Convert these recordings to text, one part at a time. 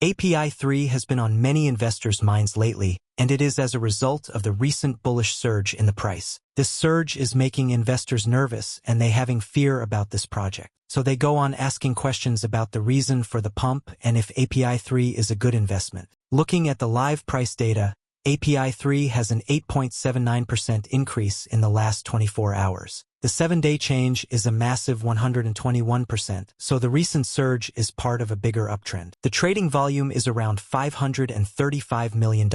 API3 has been on many investors' minds lately, and it is as a result of the recent bullish surge in the price. This surge is making investors nervous, and they having fear about this project. So they go on asking questions about the reason for the pump and if API3 is a good investment. Looking at the live price data, API3 has an 8.79% increase in the last 24 hours. The 7-day change is a massive 121%, so the recent surge is part of a bigger uptrend. The trading volume is around $535 million,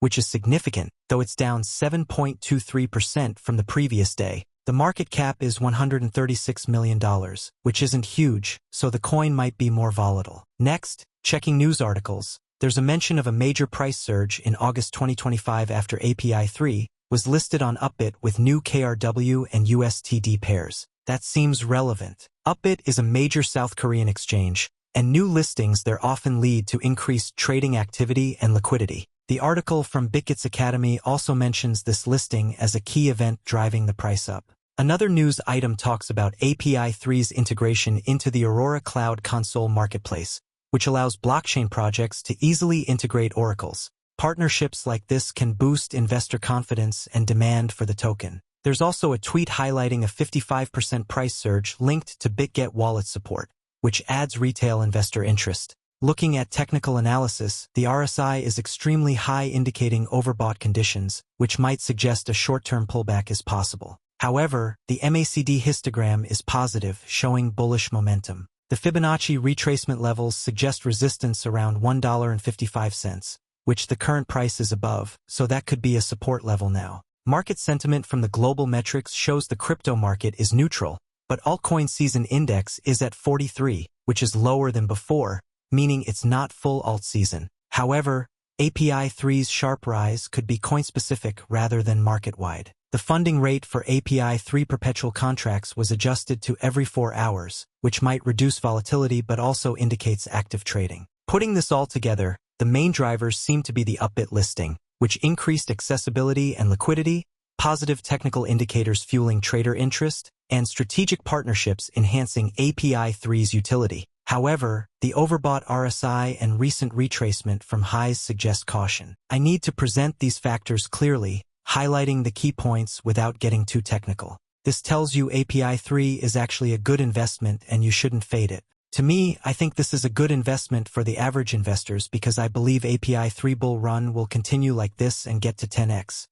which is significant, though it's down 7.23% from the previous day. The market cap is $136 million, which isn't huge, so the coin might be more volatile. Next, checking news articles. There's a mention of a major price surge in August 2025 after API3 was listed on Upbit with new KRW and USTD pairs. That seems relevant. Upbit is a major South Korean exchange, and new listings there often lead to increased trading activity and liquidity. The article from Bitget's Academy also mentions this listing as a key event driving the price up. Another news item talks about API3's integration into the Aurora Cloud Console marketplace, which allows blockchain projects to easily integrate oracles. Partnerships like this can boost investor confidence and demand for the token. There's also a tweet highlighting a 55% price surge linked to Bitget wallet support, which adds retail investor interest. Looking at technical analysis, the RSI is extremely high, indicating overbought conditions, which might suggest a short-term pullback is possible. However, the MACD histogram is positive, showing bullish momentum. The Fibonacci retracement levels suggest resistance around $1.55, which the current price is above, so that could be a support level now. Market sentiment from the global metrics shows the crypto market is neutral, but altcoin season index is at 43, which is lower than before, meaning it's not full alt season. However, API3's sharp rise could be coin-specific rather than market-wide. The funding rate for API3 perpetual contracts was adjusted to every 4 hours, which might reduce volatility but also indicates active trading. Putting this all together, the main drivers seem to be the Upbit listing, which increased accessibility and liquidity, positive technical indicators fueling trader interest, and strategic partnerships enhancing API3's utility. However, the overbought RSI and recent retracement from highs suggest caution. I need to present these factors clearly, highlighting the key points without getting too technical. This tells you API3 is actually a good investment and you shouldn't fade it. To me, I think this is a good investment for the average investors because I believe API3 bull run will continue like this and get to 10x.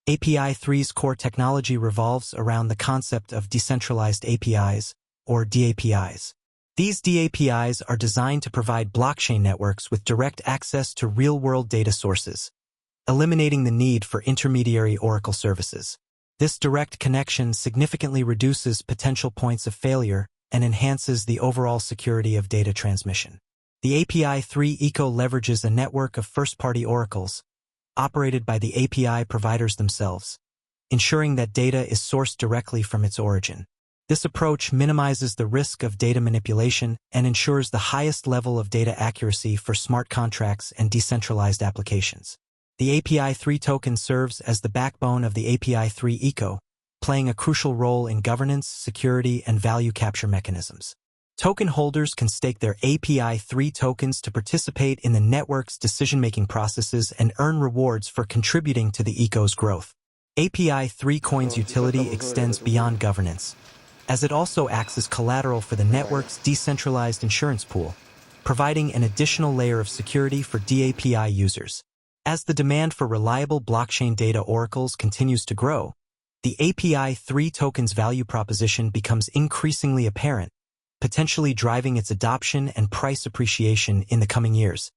API3's core technology revolves around the concept of decentralized APIs, or DAPIs. These DAPIs are designed to provide blockchain networks with direct access to real-world data sources, eliminating the need for intermediary oracle services. This direct connection significantly reduces potential points of failure and enhances the overall security of data transmission. The API3 eco leverages a network of first-party oracles, operated by the API providers themselves, ensuring that data is sourced directly from its origin. This approach minimizes the risk of data manipulation and ensures the highest level of data accuracy for smart contracts and decentralized applications. The API3 token serves as the backbone of the API3 eco, playing a crucial role in governance, security, and value capture mechanisms. Token holders can stake their API3 tokens to participate in the network's decision-making processes and earn rewards for contributing to the eco's growth. API3 Coin's utility extends beyond governance, as it also acts as collateral for the network's decentralized insurance pool, providing an additional layer of security for DAPI users. As the demand for reliable blockchain data oracles continues to grow, the API3 token's value proposition becomes increasingly apparent, potentially driving its adoption and price appreciation in the coming years.